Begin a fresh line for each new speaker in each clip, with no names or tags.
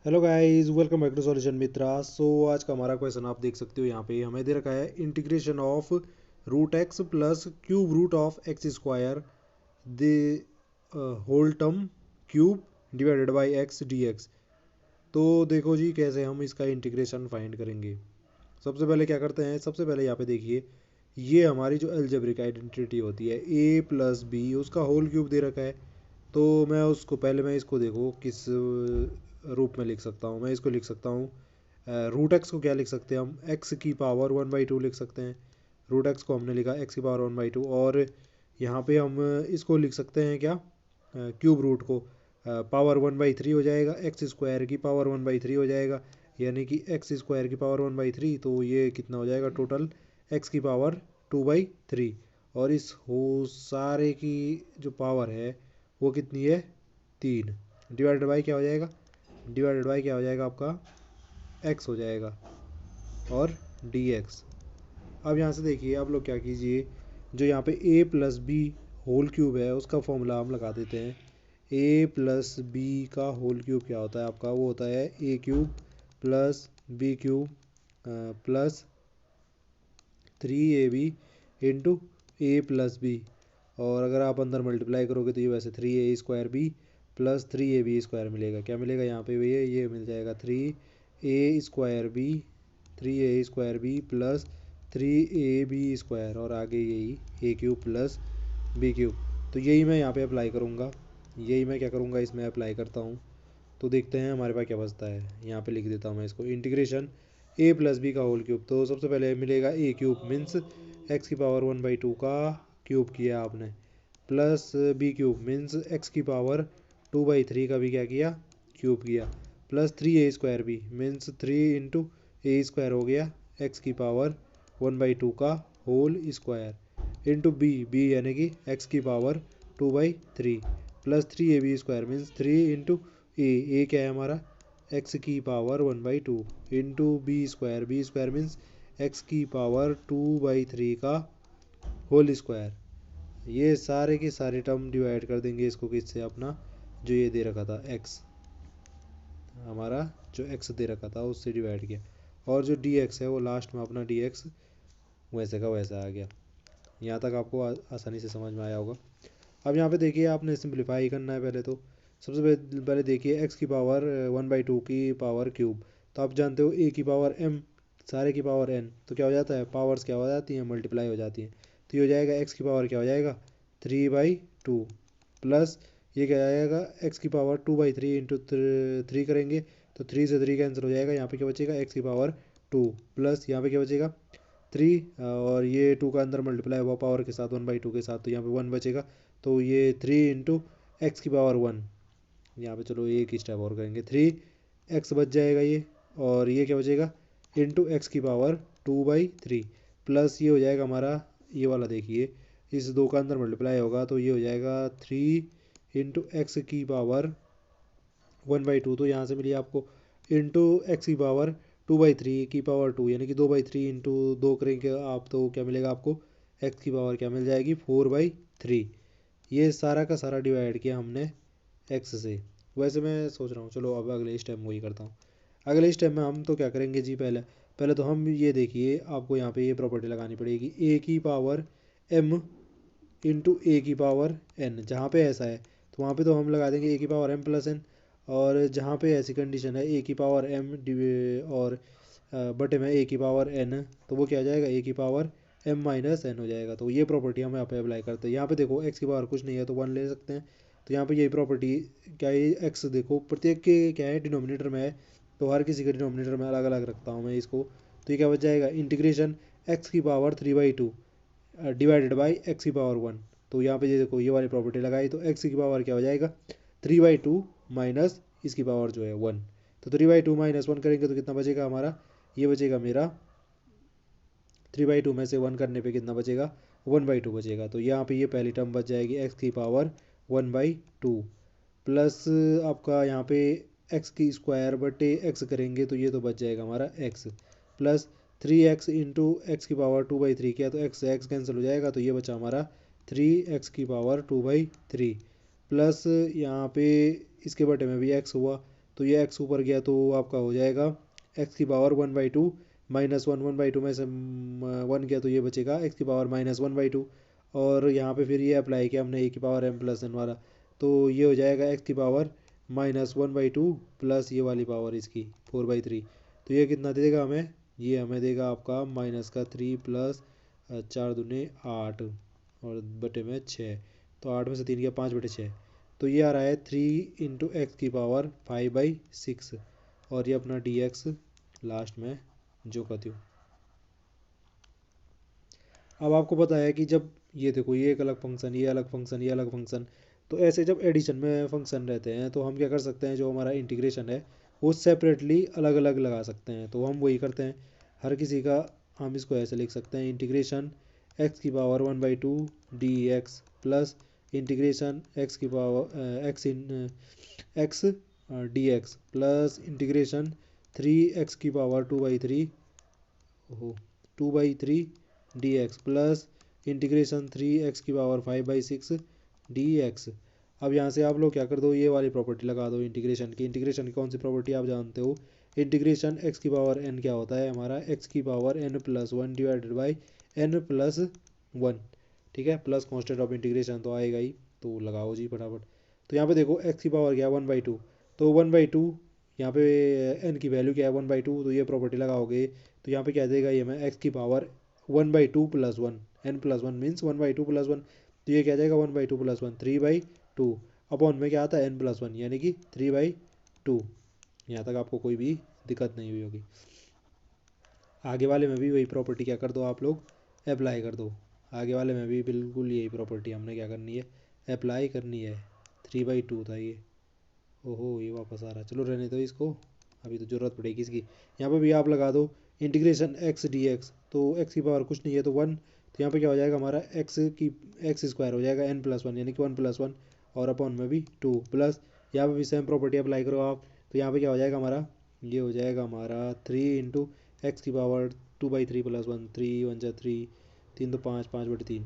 Hello guys, welcome back to solution Mitra. आज का हमारा क्वेश्चन आप देख सकते हो, यहाँ पे हमें दे रखा है integration of root X plus cube root of X square the whole term cube divided by X D X. तो देखो जी, कैसे हम इसका इंटीग्रेशन फाइंड करेंगे। सबसे पहले क्या करते हैं, सबसे पहले यहाँ पे देखिए, ये हमारी जो अलजेब्रिक आइडेंटिटी होती है ए प्लस बी, उसका होल क्यूब दे रखा है। तो मैं इसको देखो किस रूप में लिख सकता हूँ। मैं इसको लिख सकता हूँ, रूट एक्स को क्या लिख सकते हैं हम, एक्स की पावर 1/2 लिख सकते हैं। रूट एक्स को हमने लिखा एक्स की पावर 1/2, और यहाँ पे हम इसको लिख सकते हैं क्या, क्यूब रूट को पावर 1/3 हो जाएगा, एक्स स्क्वायर की पावर 1/3 हो जाएगा, यानी कि एक्स स्क्वायर की पावर 1/3। तो ये कितना हो जाएगा टोटल, एक्स की पावर 2/3। और इस हो सारे की जो पावर है वो कितनी है, 3, डिवाइडेड बाई क्या हो जाएगा, डिवाइडेड बाई क्या हो जाएगा आपका, एक्स हो जाएगा, और डी एक्स। अब यहाँ से देखिए, आप लोग क्या कीजिए, जो यहाँ पे A plus B whole cube है उसका फॉर्मूला हम लगा देते हैं। ए प्लस बी का होल क्यूब क्या होता है आपका, वो होता है A cube plus B cube plus 3ab into A plus B. और अगर आप अंदर मल्टीप्लाई करोगे तो ये वैसे 3a² बी प्लस 3ab² मिलेगा। क्या मिलेगा यहाँ पे भैया, ये मिल जाएगा 3a² B, 3a² B plus 3ab², और आगे यही ए क्यूब प्लस बी क्यूब। तो यही मैं यहाँ पे अप्लाई करूँगा, यही मैं क्या करूँगा, इसमें अप्लाई करता हूँ। तो देखते हैं हमारे पास क्या बचता है। यहाँ पे लिख देता हूँ मैं इसको, इंटीग्रेशन ए प्लस बी का होल क्यूब। तो सबसे पहले मिलेगा ए क्यूब मीन्स एक्स की पावर 1/2 का क्यूब किया आपने, plus B cube means X की पावर 2/3 का भी क्या किया, क्यूब किया, प्लस 3a²बी मीन्स 3 इंटू a² हो गया एक्स की पावर 1/2 का whole square, into B, B यानी कि एक्स की power 2/3, plus 3ab² means 3 into A क्या है हमारा, एक्स की power 1/2 into B B means X की पावर 2/3 का होल स्क्वायर। ये सारे के सारे टर्म डिवाइड कर देंगे इसको किससे, अपना जो ये दे रखा था एक्स, हमारा जो एक्स दे रखा था उससे डिवाइड किया, और जो डी एक्स है वो लास्ट में अपना डी एक्स वैसे का वैसा आ गया। यहाँ तक आपको आसानी से समझ में आया होगा। अब यहाँ पे देखिए, आपने सिंप्लीफाई करना है पहले। तो सबसे पहले देखिए, एक्स की पावर 1/2 की पावर क्यूब, तो आप जानते हो ए की पावर एम, सारे की पावर एन, तो क्या हो जाता है, पावर्स क्या हो जाती हैं, मल्टीप्लाई हो जाती हैं। तो ये हो जाएगा एक्स की पावर क्या हो जाएगा, 3/2, प्लस ये क्या आएगा, एक्स की पावर 2/3 इंटू 3 करेंगे तो 3 से 3 कैंसिल हो जाएगा, यहाँ पे क्या बचेगा, एक्स की पावर 2, प्लस यहाँ पे क्या बचेगा 3, और ये 2 का अंदर मल्टीप्लाई हुआ पावर के साथ 1/2 के साथ, तो यहाँ पे 1 बचेगा। तो ये 3 इंटू एक्स की पावर 1, यहाँ पे चलो एक ही स्टेप और करेंगे, 3x बच जाएगा ये, और ये क्या बचेगा, इंटू एक्स की पावर 2/3, प्लस ये हो जाएगा हमारा, ये वाला देखिए, इस 2 का अंदर मल्टीप्लाई होगा तो ये हो जाएगा 3 इंटू एक्स की पावर 1/2, तो यहाँ से मिली आपको इंटू एक्स की पावर 2/3 की पावर 2, यानी कि 2/3 इंटू 2 करेंगे आप तो क्या मिलेगा आपको, एक्स की पावर क्या मिल जाएगी, 4/3। ये सारा का सारा डिवाइड किया हमने एक्स से। वैसे मैं सोच रहा हूँ, चलो अब अगले स्टेप में वही करता हूँ। अगले स्टेप में हम तो क्या करेंगे जी, पहले पहले तो हम ये देखिए, आपको यहाँ पे ये प्रॉपर्टी लगानी पड़ेगी, ए की पावर एम इंटू ए की पावर एन। जहाँ पे ऐसा है तो वहाँ पे तो हम लगा देंगे ए की पावर एम प्लस एन, और जहाँ पे ऐसी कंडीशन है ए की पावर एम और बटे में ए की पावर एन, तो वो क्या हो जाएगा, ए की पावर एम माइनस एन हो जाएगा। तो ये प्रॉपर्टी हम यहाँ पे अप्लाई करते हैं। यहाँ पे देखो एक्स की पावर कुछ नहीं है तो 1 ले सकते हैं, तो यहाँ पे यही प्रॉपर्टी क्या है, एक्स देखो प्रत्येक के क्या है, डिनोमिनेटर में है, तो हर किसी के डिनोमिनेटर में अलग अलग रखता हूँ मैं इसको। तो ये क्या बच जाएगा, इंटीग्रेशन एक्स की पावर 3/2 डिवाइडेड बाई एक्स की पावर 1। तो यहाँ पे ये देखो, ये वाली प्रॉपर्टी लगाई तो एक्स की पावर क्या हो जाएगा, 3/2 माइनस इसकी पावर जो है 1। तो 3/2 माइनस 1 करेंगे तो कितना बचेगा हमारा, ये बचेगा मेरा 3/2 में से 1 करने पे कितना बचेगा, 1/2 बचेगा। तो यहाँ पे ये पहली टर्म बच जाएगी एक्स की पावर 1/2, प्लस आपका यहाँ पे एक्स की स्क्वायर बटे एक्स करेंगे तो ये तो बच जाएगा हमारा x, plus 3x into x की पावर 2/3 किया तो एक्स एक्स कैंसिल हो जाएगा, तो ये बचा हमारा 3x की पावर 2/3, प्लस यहाँ पे इसके बटे में भी x हुआ, तो ये x ऊपर गया तो आपका हो जाएगा x की पावर 1/2 -1 1/2 में से 1 गया तो ये बचेगा x की पावर -1/2। और यहाँ पे फिर ये अप्लाई किया हमने a की पावर m+n वाला, तो ये हो जाएगा x की पावर -1/2 प्लस ये वाली पावर इसकी 4/3। तो ये कितना देगा हमें, ये हमें देगा आपका -3 प्लस 4 दूने 8 और बटे में 6, तो 8 में से 3 गया 5/6। तो ये आ रहा है 3 इंटू एक्स की पावर 5/6 और ये अपना dx लास्ट में जो का त्यों। अब आपको पता है कि जब ये देखो ये एक अलग फंक्शन, ये अलग फंक्शन, ये अलग फंक्शन, तो ऐसे जब एडिशन में फंक्शन रहते हैं तो हम क्या कर सकते हैं, जो हमारा इंटीग्रेशन है वो सेपरेटली अलग अलग लगा सकते हैं। तो हम वही करते हैं, हर किसी का हम इसको ऐसे लिख सकते हैं, इंटीग्रेशन एक्स की power 1/2 D X plus integration X की power X in X D X plus integration 3x की पावर 2/3 हो 2/3 dx प्लस इंटीग्रेशन 3x की पावर 5/6 dx। अब यहाँ से आप लोग क्या कर दो, ये वाली प्रॉपर्टी लगा दो इंटीग्रेशन की। इंटीग्रेशन की कौन सी प्रॉपर्टी आप जानते हो, इंटीग्रेशन x की पावर n क्या होता है हमारा, x की power n+1 divided by n+1, ठीक है, प्लस कॉन्स्टेंट ऑफ इंटीग्रेशन तो आएगा ही, तो लगाओ जी फटाफट। तो यहाँ पे देखो x की पावर क्या है 1/2, तो 1/2 यहाँ पे n की वैल्यू क्या है 1/2, तो ये प्रॉपर्टी लगाओगे तो यहाँ पे क्या देगा ये हमें x की power 1/2 plus 1, n+1 means 1/2 plus 1, तो ये क्या जाएगा 1/2 प्लस 1 3/2 अपॉन में क्या आता है n+1 यानी कि 3/2। यहाँ तक आपको कोई भी दिक्कत नहीं हुई होगी। आगे वाले में भी वही प्रॉपर्टी क्या कर दो आप लोग अप्लाई कर दो, आगे वाले में भी बिल्कुल यही प्रॉपर्टी हमने क्या करनी है अप्लाई करनी है। 3/2 था ये, ओहो ये वापस आ रहा, चलो रहने दो इसको, अभी तो ज़रूरत पड़ेगी इसकी। यहाँ पे भी आप लगा दो इंटीग्रेशन x dx, तो x की पावर कुछ नहीं है तो 1, तो यहाँ पे क्या हो जाएगा हमारा x स्क्वायर हो जाएगा n+1 यानी कि 1+1 और अपॉन में भी 2 प्लस यहाँ पे भी सेम प्रॉपर्टी अप्लाई करो आप, तो यहाँ पे क्या हो जाएगा हमारा, ये हो जाएगा हमारा 3 इंटू एक्स की पावर 2/3 प्लस 1, 3 1 जा 3, 3 तो 5, 5/3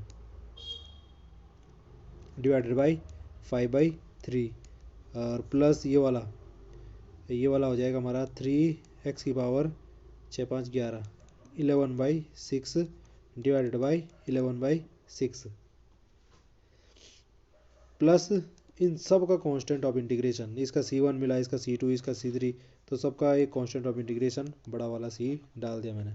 डिवाइडेड बाई 5/3 और प्लस ये वाला हो जाएगा हमारा 3x की पावर 6 5 11 11/6 डिवाइडेड बाई 11/6 प्लस इन सब का कांस्टेंट ऑफ इंटीग्रेशन, इसका C1 मिला, इसका C2, इसका C3, तो सबका एक कांस्टेंट ऑफ इंटीग्रेशन बड़ा वाला C डाल दिया मैंने।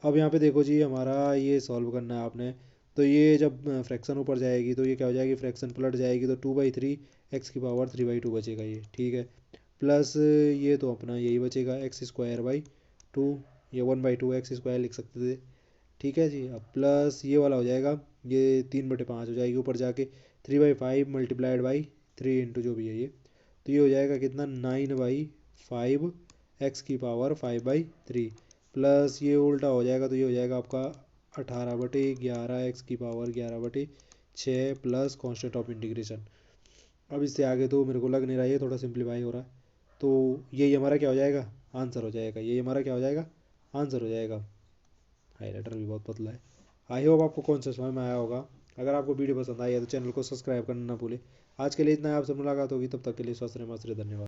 अब यहाँ पे देखो जी हमारा ये सॉल्व करना है आपने, तो ये जब फ्रैक्शन ऊपर जाएगी तो ये क्या हो जाएगी, फ्रैक्शन पलट जाएगी तो 2/3 एक्स की पावर 3/2 बचेगा ये, ठीक है, प्लस ये तो अपना यही बचेगा x²/2, ये 1/2 x² लिख सकते थे, ठीक है जी। अब प्लस ये वाला हो जाएगा, ये 3/5 हो जाएगी ऊपर जाके, 3/5 मल्टीप्लाइड बाई 3 इंटू जो भी है ये, तो ये हो जाएगा कितना 9/5 एक्स की पावर 5/3 प्लस ये उल्टा हो जाएगा तो ये हो जाएगा आपका 18/11 एक्स की power 11/6 plus constant of integration. अब इससे आगे तो मेरे को लग नहीं रहा है, ये थोड़ा सिंप्लीफाई हो रहा है, तो यही हमारा क्या हो जाएगा आंसर हो जाएगा, यही हमारा क्या हो जाएगा आंसर हो जाएगा। हाईलाइटर भी बहुत पतला है। आई होप आपको कॉन्सेप्ट समझ में आया होगा। अगर आपको वीडियो पसंद आई है तो चैनल को सब्सक्राइब करना ना भूले। आज के लिए इतना है, आपसे मुलाकात होगी, तब तक के लिए स्वस्थ रहे, मस्त रहे, धन्यवाद।